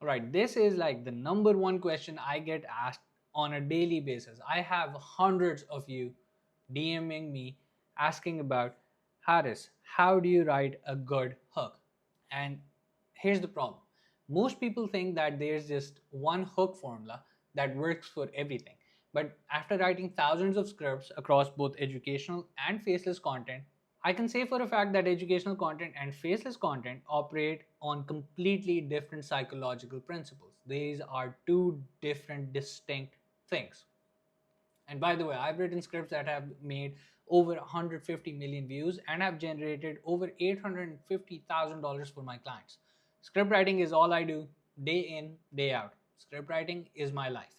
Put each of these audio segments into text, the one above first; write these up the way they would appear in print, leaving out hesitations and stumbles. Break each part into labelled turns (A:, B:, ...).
A: Right, this is like the number one question I get asked on a daily basis. I have hundreds of you DMing me asking about, Harris, how do you write a good hook? And here's the problem. Most people think that there's just one hook formula that works for everything. But after writing thousands of scripts across both educational and faceless content, I can say for a fact that educational content and faceless content operate on completely different psychological principles. These are two different, distinct things. And by the way, I've written scripts that have made over 150 million views and have generated over $850,000 for my clients. Script writing is all I do day in, day out. Script writing is my life.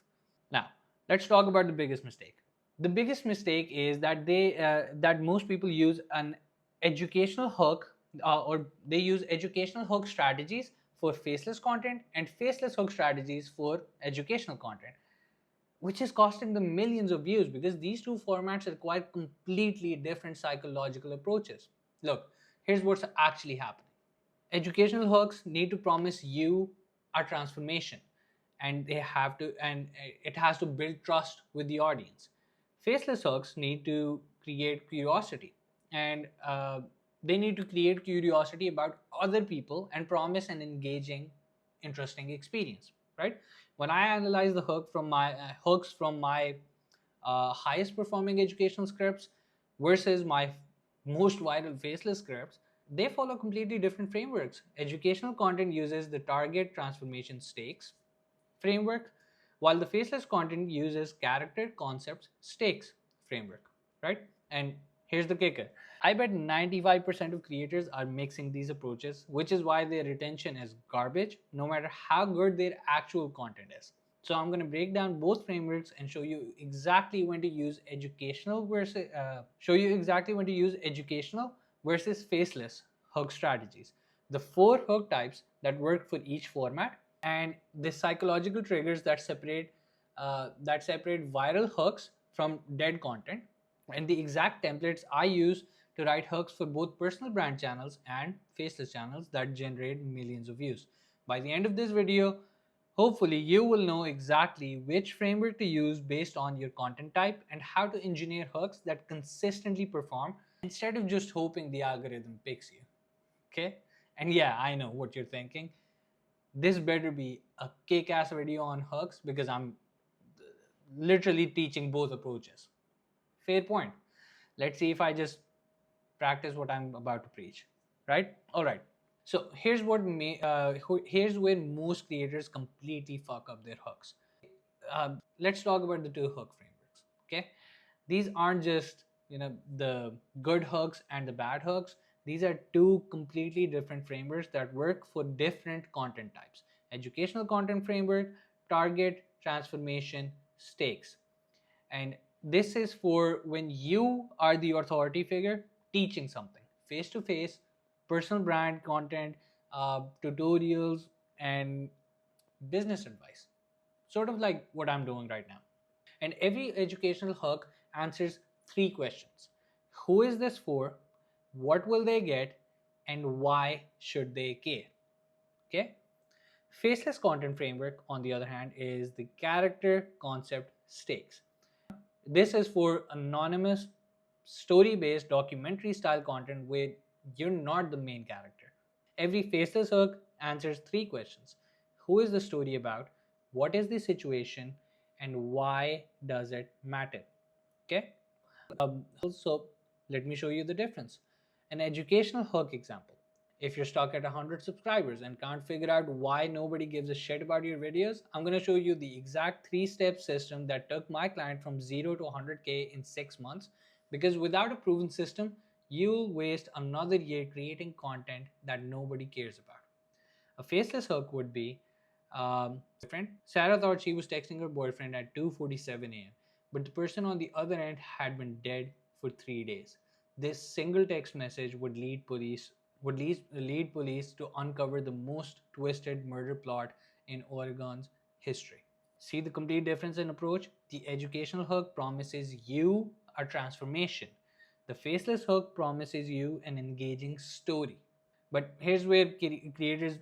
A: Now, let's talk about the biggest mistake. The biggest mistake is that that most people use an educational hook, or they use educational hook strategies for faceless content and faceless hook strategies for educational content, which is costing them millions of views because these two formats require completely different psychological approaches. Look, here's what's actually happening. Educational hooks need to promise you a transformation, and it has to build trust with the audience. Faceless hooks need to create curiosity, and they need to create curiosity about other people and promise an engaging, interesting experience, right? When I analyze the hooks from my highest performing educational scripts versus my most viral faceless scripts, they follow completely different frameworks. Educational content uses the target transformation stakes framework, while the faceless content uses character concepts stakes framework, right? And here's the kicker. I bet 95% of creators are mixing these approaches, which is why their retention is garbage, no matter how good their actual content is. So I'm going to break down both frameworks and show you exactly when to use educational versus faceless hook strategies, the four hook types that work for each format, and the psychological triggers that separate viral hooks from dead content, and the exact templates I use to write hooks for both personal brand channels and faceless channels that generate millions of views. By the end of this video, hopefully you will know exactly which framework to use based on your content type and how to engineer hooks that consistently perform instead of just hoping the algorithm picks you. Okay? And yeah, I know what you're thinking. This better be a kick-ass video on hooks because I'm literally teaching both approaches. Fair point. Let's see if I just practice what I'm about to preach, right? All right. So here's where most creators completely fuck up their hooks. Let's talk about the two hook frameworks. Okay, these aren't just the good hooks and the bad hooks. These are two completely different frameworks that work for different content types. Educational content framework, target, transformation, stakes. And this is for when you are the authority figure teaching something face to face, personal brand content, tutorials, and business advice. Sort of like what I'm doing right now. And every educational hook answers three questions: who is this for? What will they get? And why should they care? Okay? Faceless content framework, on the other hand, is the character concept stakes. This is for anonymous, story based, documentary style content where you're not the main character. Every faceless hook answers three questions: who is the story about? What is the situation? And why does it matter? Okay. So let me show you the difference. An educational hook example. If you're stuck at 100 subscribers and can't figure out why nobody gives a shit about your videos, I'm going to show you the exact 3-step system that took my client from 0 to 100K in 6 months. Because without a proven system, you'll waste another year creating content that nobody cares about. A faceless hook would be, boyfriend. Sarah thought she was texting her boyfriend at 2:47 a.m., but the person on the other end had been dead for 3 days. This single text message would lead police to uncover the most twisted murder plot in Oregon's history. See the complete difference in approach? The educational hook promises you a transformation. The faceless hook promises you an engaging story. But here's where creators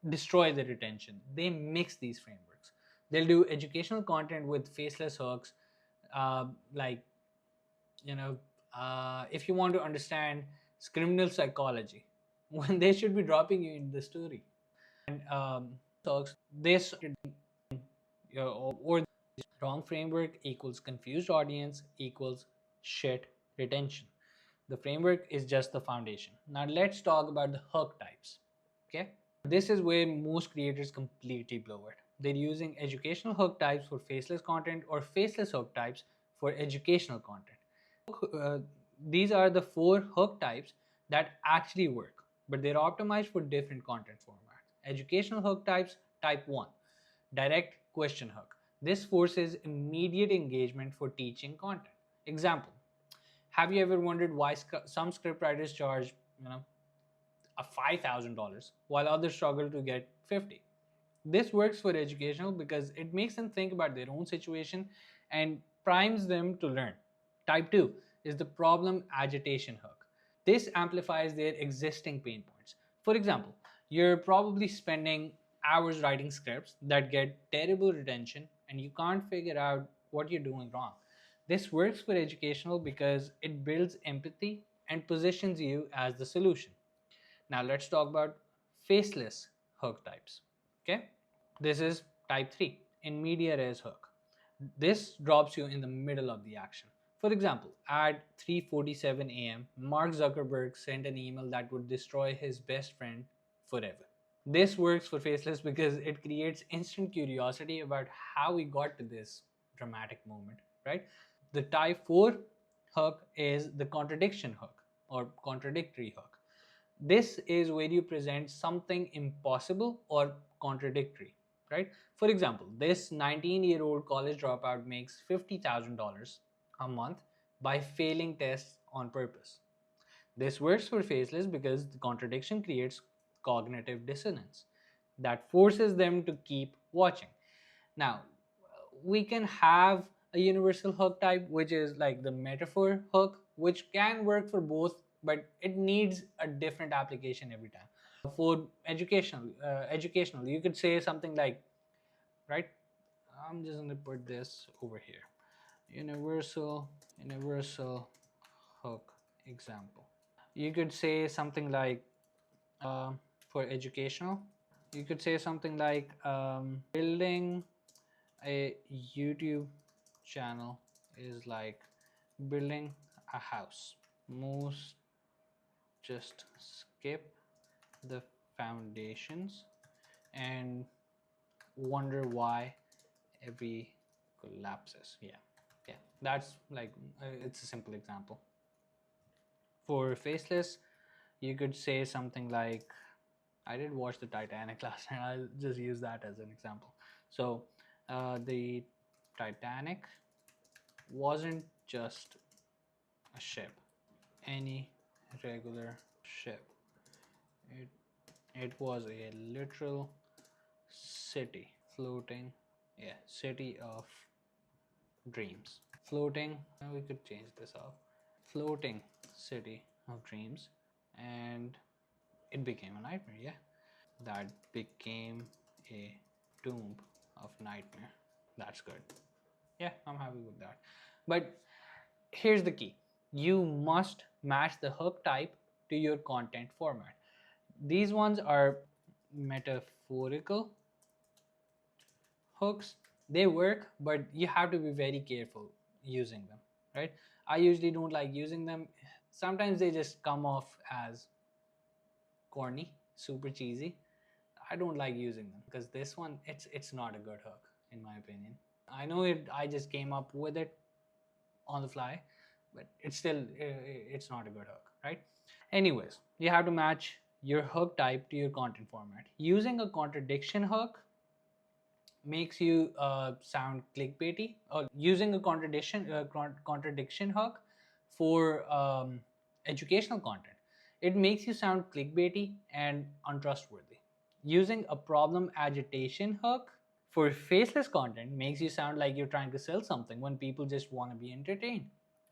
A: destroy the retention. They mix these frameworks. They'll do educational content with faceless hooks, like, you know, if you want to understand criminal psychology, when they should be dropping you in the story. And hooks, this or wrong framework equals confused audience equals shit retention. The framework is just the foundation. Now let's talk about the hook types. Okay, this is where most creators completely blow it. They're using educational hook types for faceless content or faceless hook types for educational content. These are the 4 hook types that actually work, but they're optimized for different content formats. Educational hook types, type 1, direct question hook. This forces immediate engagement for teaching content. Example, have you ever wondered why some scriptwriters charge, a $5,000 while others struggle to get 50? This works for educational because it makes them think about their own situation and primes them to learn. Type 2 is the problem agitation hook. This amplifies their existing pain points. For example, you're probably spending hours writing scripts that get terrible retention and you can't figure out what you're doing wrong. This works for educational because it builds empathy and positions you as the solution. Now let's talk about faceless hook types. Okay, this is type 3, in media res hook. This drops you in the middle of the action. For example, at 3:47 a.m., Mark Zuckerberg sent an email that would destroy his best friend forever. This works for faceless because it creates instant curiosity about how we got to this dramatic moment, right? The type 4 hook is the contradiction hook or contradictory hook. This is where you present something impossible or contradictory, right? For example, this 19-year-old college dropout makes $50,000 a month by failing tests on purpose. This works for faceless because the contradiction creates cognitive dissonance that forces them to keep watching. Now, we can have a universal hook type, which is like the metaphor hook, which can work for both, but it needs a different application every time. For educational, you could say something like, right? I'm just gonna put this over here. Universal hook example. You could say something like, for educational, you could say something like, building a YouTube channel is like building a house. Most just skip the foundations and wonder why every collapses. Yeah, that's like, it's a simple example. For faceless, you could say something like, I did watch the Titanic last night, I'll just use that as an example. So the Titanic wasn't just a ship, any regular ship. It was a literal city floating, yeah, city of dreams. Floating, we could change this up. Floating city of dreams, and it became a nightmare, yeah. That became a tomb of nightmare. That's good. Yeah, I'm happy with that. But here's the key, you must match the hook type to your content format. These ones are metaphorical hooks. They work, but you have to be very careful using them, right? I usually don't like using them. Sometimes they just come off as corny, super cheesy. I don't like using them because this one, it's not a good hook in my opinion. I know it, I just came up with it on the fly, but it's still, it's not a good hook, right? Anyways, you have to match your hook type to your content format. Using a contradiction hook makes you sound clickbaity, or using a contradiction hook for educational content, it makes you sound clickbaity and untrustworthy. Using a problem agitation hook for faceless content makes you sound like you're trying to sell something when people just want to be entertained.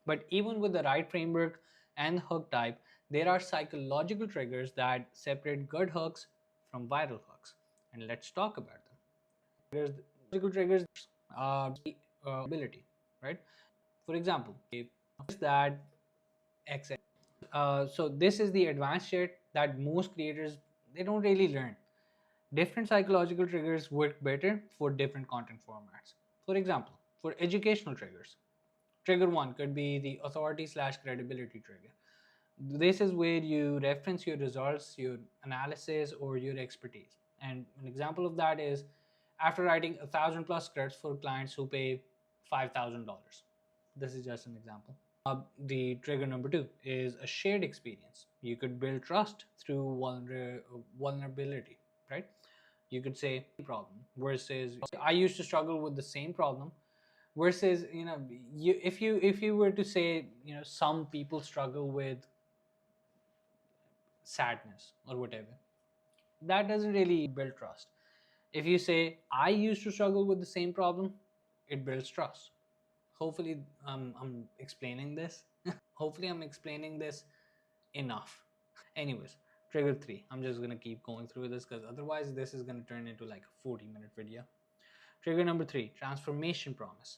A: But even with the right framework and hook type, there are psychological triggers that separate good hooks from viral hooks. and let's talk about them. Physical triggers are ability, right? For example, if that X. So this is the advanced shit that most creators they don't really learn. Different psychological triggers work better for different content formats. For example, for educational triggers, trigger one could be the authority slash credibility trigger. This is where you reference your results, your analysis, or your expertise. And an example of that is after writing 1,000+ scripts for clients who pay $5,000. This is just an example. The trigger number two is a shared experience. You could build trust through vulnerability, right? You could say problem versus I used to struggle with the same problem versus if you were to say some people struggle with sadness or whatever, that doesn't really build trust. If you say I used to struggle with the same problem, it builds trust. Hopefully I'm explaining this. Hopefully I'm explaining this enough. Anyways, trigger 3, I'm just gonna keep going through this because otherwise this is gonna turn into like a 40-minute video. Trigger number 3, transformation promise.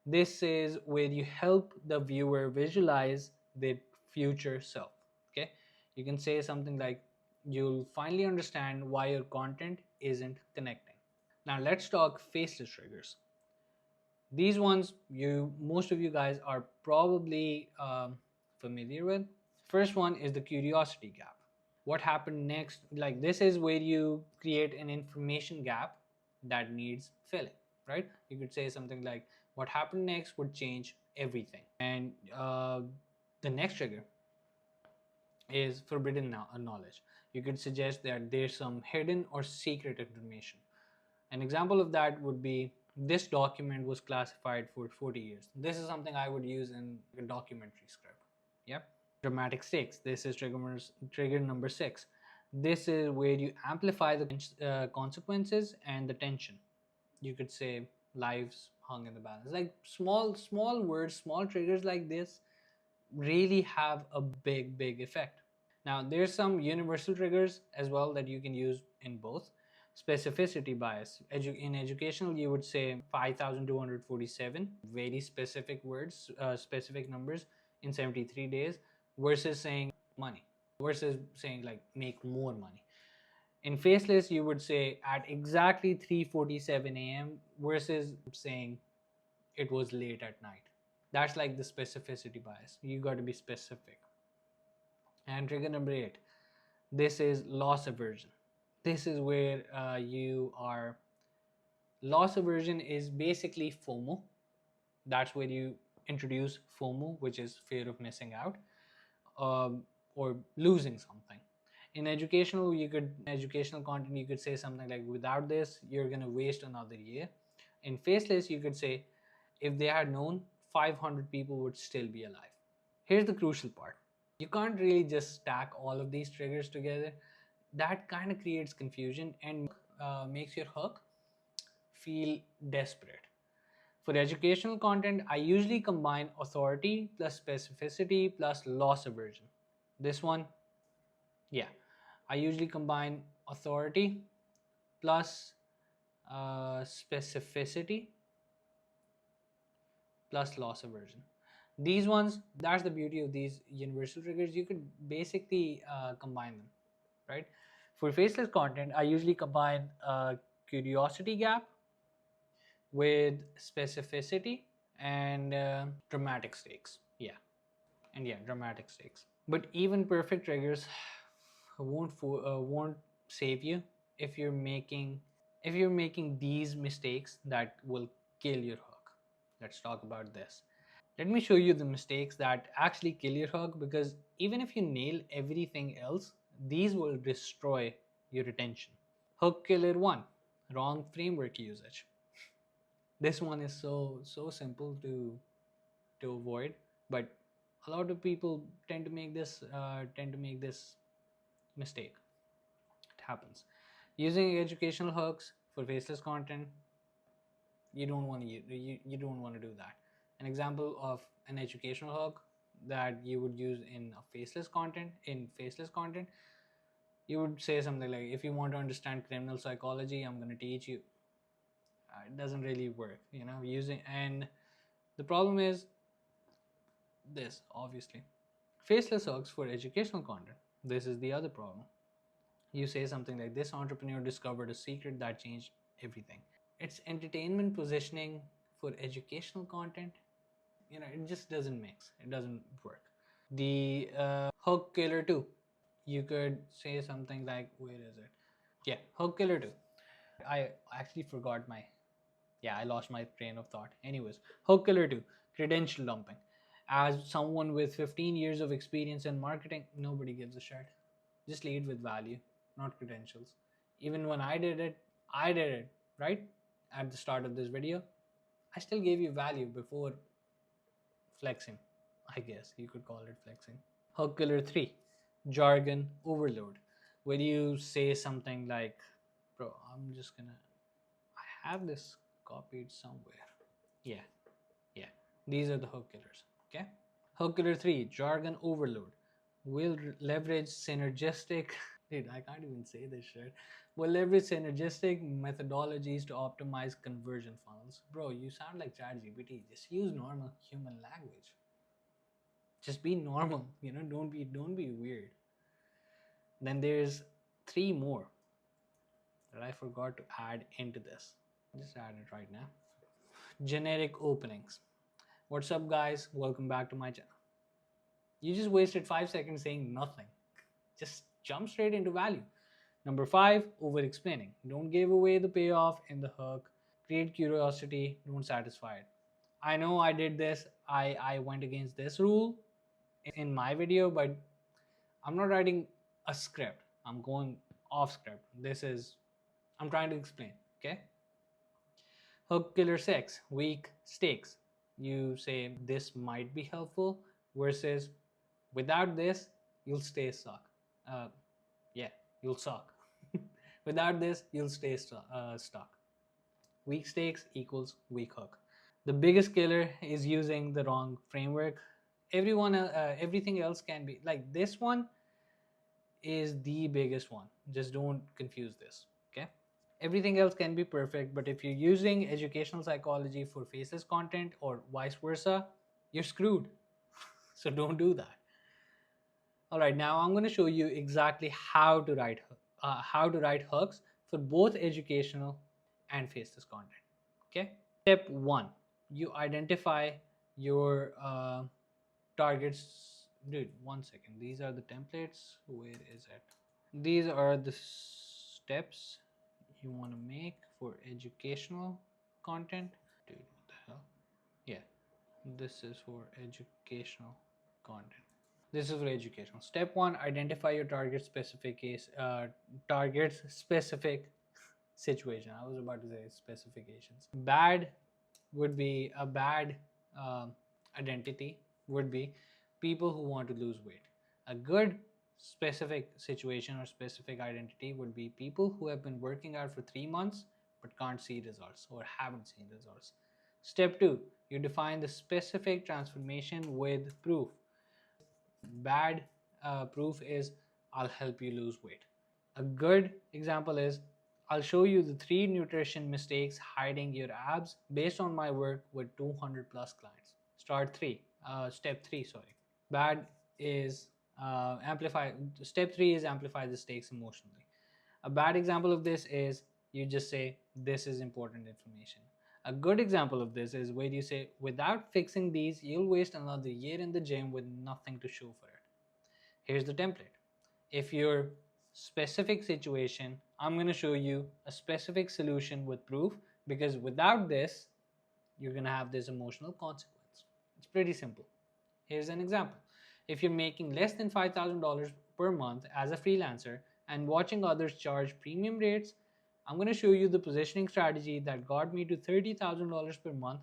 A: This is where you help the viewer visualize their future self. Okay, you can say something like you'll finally understand why your content isn't connecting. Now let's talk faceless triggers. These ones most of you guys are probably familiar with. First one is the curiosity gap. What happened next? Like this is where you create an information gap that needs filling, right? You could say something like what happened next would change everything. And the next trigger is forbidden knowledge. You could suggest that there's some hidden or secret information. An example of that would be this document was classified for 40 years. This is something I would use in a documentary script. Yep. Dramatic stakes. This is trigger number 6. This is where you amplify the consequences and the tension. You could say lives hung in the balance. Like small words, small triggers like this really have a big effect. Now there's some universal triggers as well that you can use in both. Specificity bias. In educational, you would say 5,247, very specific words, specific numbers in 73 days, versus saying money, versus saying like make more money. In faceless, you would say at exactly 3:47 a.m. versus saying it was late at night. That's like the specificity bias. You got to be specific. And trigger number 8, this is loss aversion. This is where loss aversion is basically FOMO. That's where you introduce FOMO, which is fear of missing out or losing something. In educational content, you could say something like without this you're going to waste another year. In faceless, you could say if they had known, 500 people would still be alive. Here's the crucial part. You can't really just stack all of these triggers together. That kind of creates confusion and makes your hook feel desperate. For educational content, I usually combine authority plus specificity plus loss aversion. This one, yeah, I usually combine authority plus specificity plus loss aversion. These ones, that's the beauty of these universal triggers. You could basically combine them, right? For faceless content, I usually combine curiosity gap with specificity and dramatic stakes. Yeah, and yeah, dramatic stakes. But even perfect triggers won't save you if you're making these mistakes that will kill your hook. Let's talk about this. Let me show you the mistakes that actually kill your hook, because even if you nail everything else, these will destroy your attention. Hook killer 1, wrong framework usage. This one is so simple to avoid, but a lot of people tend to make this mistake. It happens. Using educational hooks for faceless content, you don't want to do that. An example of an educational hook that you would use in faceless content You would say something like, if you want to understand criminal psychology, I'm going to teach you. It doesn't really work, you know, using, and the problem is this, obviously. Faceless hooks for educational content. This is the other problem. You say something like, this entrepreneur discovered a secret that changed everything. It's entertainment positioning for educational content. You know, it just doesn't mix. It doesn't work. The hook killer too. You could say something like, where is it? Yeah, hook killer too. I actually forgot my, yeah, I lost my train of thought. Anyways, hook killer too. Credential dumping. As someone with 15 years of experience in marketing, nobody gives a shit. Just lead with value, not credentials. Even when I did it, right? At the start of this video, I still gave you value before flexing. I guess you could call it flexing. Hook killer 3, jargon overload. Where you say something like, bro, I have this copied somewhere. Yeah, yeah. These are the hook killers. Okay. Hook killer 3, jargon overload. Will leverage synergistic. Dude, I can't even say this shit. Will leverage synergistic methodologies to optimize conversion funnels. Bro, you sound like ChatGPT. Just use normal human language. Just be normal. You know, don't be weird. Then there's 3 more that I forgot to add into this. Just add it right now. Generic openings. What's up, guys? Welcome back to my channel. You just wasted 5 seconds saying nothing. Just jump straight into value. Number 5, over explaining. Don't give away the payoff in the hook. Create curiosity, don't satisfy it. I know I did this. I went against this rule in my video, but I'm not writing a script. I'm going off script. I'm trying to explain, okay? Hook killer 6, weak stakes. You say this might be helpful versus without this, you'll stay stuck. Yeah, you'll suck. Without this, you'll stay stuck. Weak stakes equals weak hook. The biggest killer is using the wrong framework. Everything else can be like this one is the biggest one. Just don't confuse this. Okay. Everything else can be perfect, but if you're using educational psychology for faceless content or vice versa, you're screwed. So don't do that. All right, now I'm going to show you exactly how to write hooks for both educational and faceless content. Okay. Step 1, you identify your targets. Dude, 1 second. These are the templates. Where is it? These are the steps you want to make for educational content. Dude, what the hell? Yeah, this is for educational content. This is for educational. Step 1, identify your target specific situation. I was about to say specifications. Bad would be a bad identity would be people who want to lose weight. A good specific situation or specific identity would be people who have been working out for 3 months but can't see results or haven't seen results. Step 2, you define the specific transformation with proof. Bad proof is, I'll help you lose weight. A good example is, I'll show you the 3 nutrition mistakes hiding your abs based on my work with 200 plus clients. Step 3, sorry. Bad is step 3 is amplify the stakes emotionally. A bad example of this is you just say, this is important information. A good example of this is where you say, without fixing these, you'll waste another year in the gym with nothing to show for it. Here's the template. If your specific situation, I'm going to show you a specific solution with proof, because without this, you're going to have this emotional consequence. It's pretty simple. Here's an example. If you're making less than $5,000 per month as a freelancer and watching others charge premium rates, I'm going to show you the positioning strategy that got me to $30,000 per month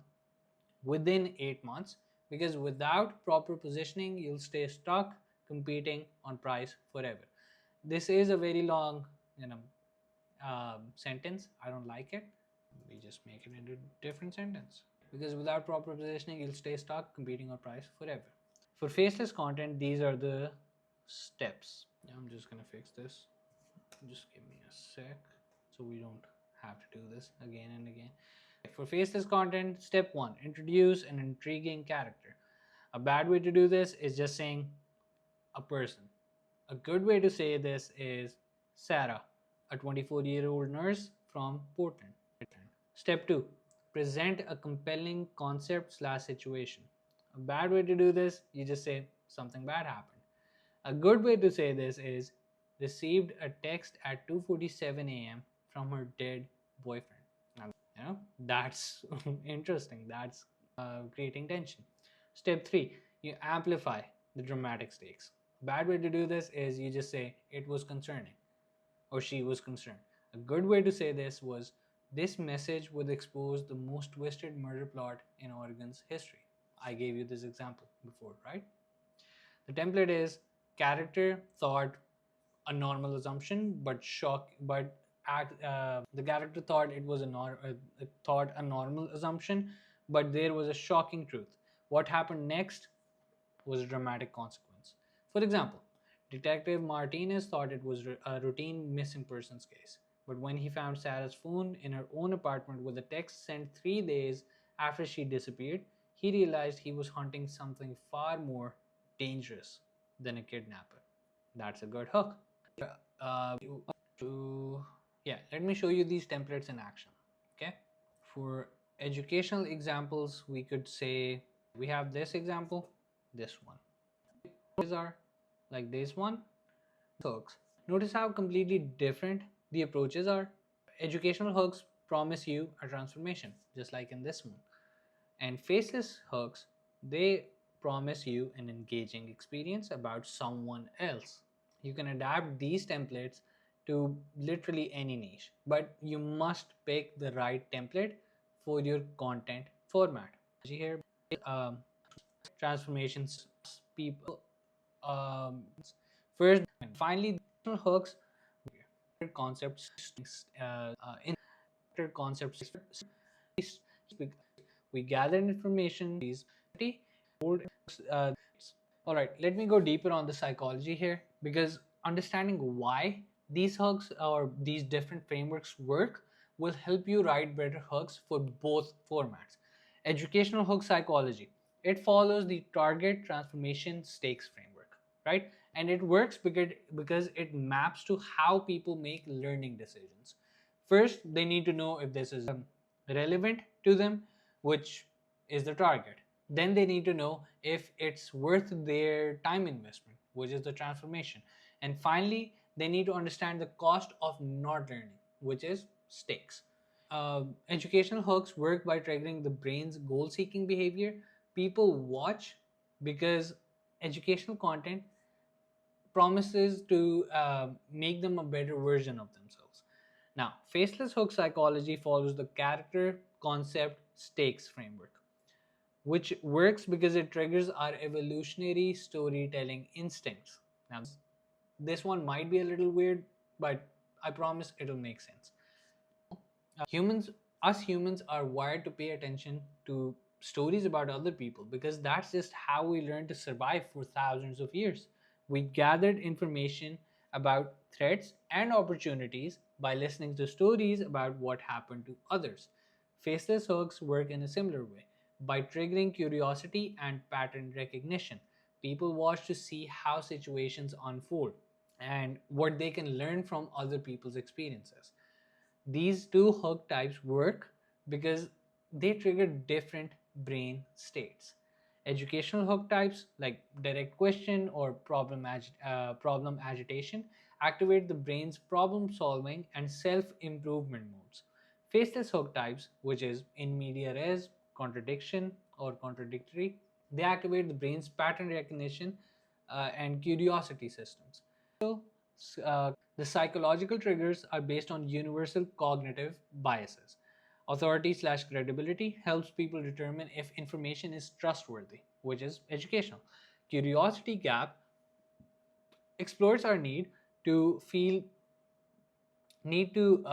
A: within 8 months, because without proper positioning, you'll stay stuck competing on price forever. This is a very long, sentence. I don't like it. We just make it into a different sentence. Because without proper positioning, you'll stay stuck competing on price forever. For faceless content, these are the steps. I'm just gonna fix this. Just give me a sec so we don't have to do this again and again. For faceless content, step 1, introduce an intriguing character. A bad way to do this is just saying a person. A good way to say this is Sarah, a 24-year-old nurse from Portland. Step 2, present a compelling concept slash situation. A bad way to do this, you just say something bad happened. A good way to say this is received a text at 2:47 a.m. from her dead boyfriend. Now, that's interesting. That's creating tension. Step 3, you amplify the dramatic stakes. Bad way to do this is you just say it was concerning or she was concerned. A good way to say this was this message would expose the most twisted murder plot in Oregon's history. I gave you this example before, right? The template is character thought a normal assumption, but the character thought it was thought a normal assumption, but there was a shocking truth. What happened next was a dramatic consequence. For example, Detective Martinez thought it was a routine missing persons case, but when he found Sarah's phone in her own apartment with a text sent 3 days after she disappeared, he realized he was hunting something far more dangerous than a kidnapper. That's a good hook. Uh, yeah, let me show you these templates in action. Okay, for educational examples, we could say we have this example, this one. These are like this one, hooks. Notice how completely different the approaches are. Educational hooks promise you a transformation, just like in this one. And faceless hooks, they promise you an engaging experience about someone else. You can adapt these templates to literally any niche, but you must pick the right template for your content format. Here, um, transformations, people, um, first, and finally, hooks, concepts, in concepts. We gather information. These uh, all right, let me go deeper on the psychology here because understanding why these hooks or these different frameworks work will help you write better hooks for both formats. Educational hook psychology. It follows the target transformation stakes framework, right? And it works because it maps to how people make learning decisions. First, they need to know if this is relevant to them, which is the target. Then they need to know if it's worth their time investment, which is the transformation. And finally, they need to understand the cost of not learning, which is stakes. Educational hooks work by triggering the brain's goal seeking behavior. People watch because educational content promises to make them a better version of themselves. Now, faceless hook psychology follows the character concept stakes framework, which works because it triggers our evolutionary storytelling instincts. Now, this one might be a little weird, but I promise it'll make sense. Humans, us humans, are wired to pay attention to stories about other people because that's just how we learned to survive for thousands of years. We gathered information about threats and opportunities by listening to stories about what happened to others. Faceless hooks work in a similar way. By triggering curiosity and pattern recognition, people watch to see how situations unfold and what they can learn from other people's experiences. These two hook types work because they trigger different brain states. Educational hook types like direct question or problem agitation activate the brain's problem solving and self improvement modes. Faceless hook types, which is in media res, contradiction, or contradictory, they activate the brain's pattern recognition and curiosity systems. So, the psychological triggers are based on universal cognitive biases. Authority slash credibility helps people determine if information is trustworthy, which is educational. Curiosity gap explores our to feel need to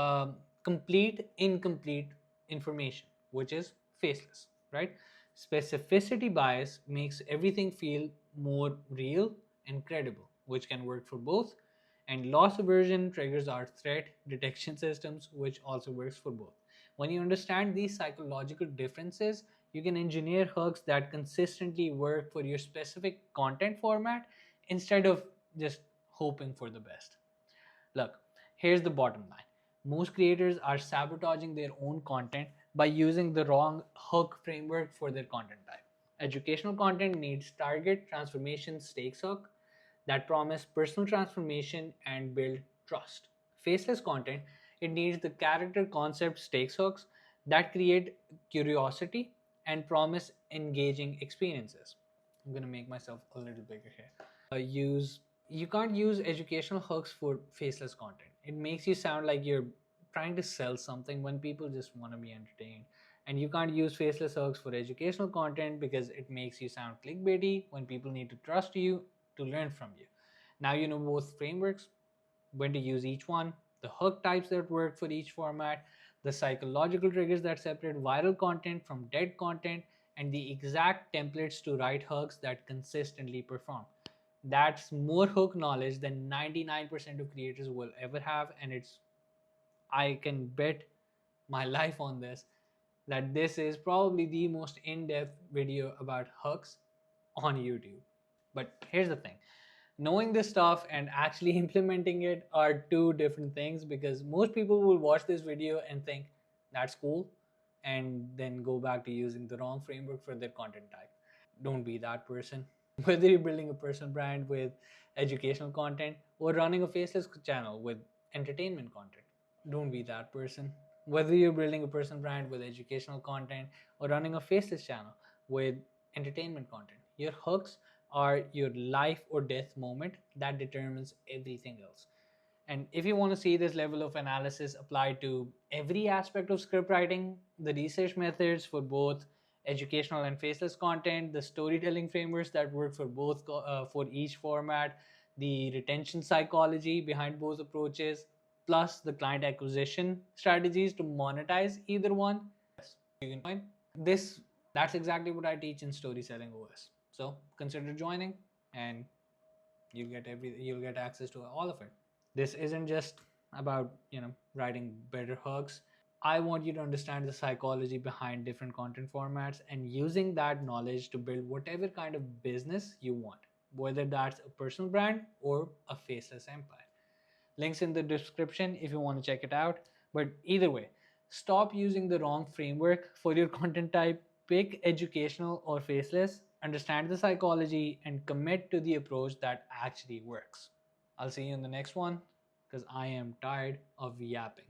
A: complete incomplete information, which is faceless, right? Specificity bias makes everything feel more real and credible, which can work for both And loss aversion triggers are threat detection systems, which also works for both. When you understand these psychological differences, you can engineer hooks that consistently work for your specific content format instead of just hoping for the best. Look, here's the bottom line. Most creators are sabotaging their own content by using the wrong hook framework for their content type. Educational content needs target transformation stakes hook that promise personal transformation and build trust. Faceless content, it needs the character concept stakes hooks that create curiosity and promise engaging experiences. I'm going to make myself a little bigger here. Use You can't use educational hooks for faceless content. It makes you sound like you're trying to sell something when people just want to be entertained. And you can't use faceless hooks for educational content because it makes you sound clickbaity when people need to trust you to learn from you. Now you know both frameworks, when to use each one, the hook types that work for each format, the psychological triggers that separate viral content from dead content, and the exact templates to write hooks that consistently perform. That's more hook knowledge than 99% of creators will ever have, and I can bet my life on this that this is probably the most in-depth video about hooks on YouTube. But here's the thing, knowing this stuff and actually implementing it are two different things, because most people will watch this video and think that's cool and then go back to using the wrong framework for their content type. Don't be that person. Whether you're building a personal brand with educational content or running a faceless channel with entertainment content, don't be that person. Whether you're building a personal brand with educational content or running a faceless channel with entertainment content, your hooks are your life or death moment that determines everything else. And if you want to see this level of analysis applied to every aspect of script writing, the research methods for both educational and faceless content, the storytelling frameworks that work for both for each format, the retention psychology behind both approaches, plus the client acquisition strategies to monetize either one, yes, you can join. This that's exactly what I teach in Story Selling OS. So consider joining, and you'll get access to all of it. This isn't just about writing better hooks. I want you to understand the psychology behind different content formats and using that knowledge to build whatever kind of business you want, whether that's a personal brand or a faceless empire. Links in the description if you want to check it out. But either way, stop using the wrong framework for your content type. Pick educational or faceless, understand the psychology, and commit to the approach that actually works. I'll see you in the next one because I am tired of yapping.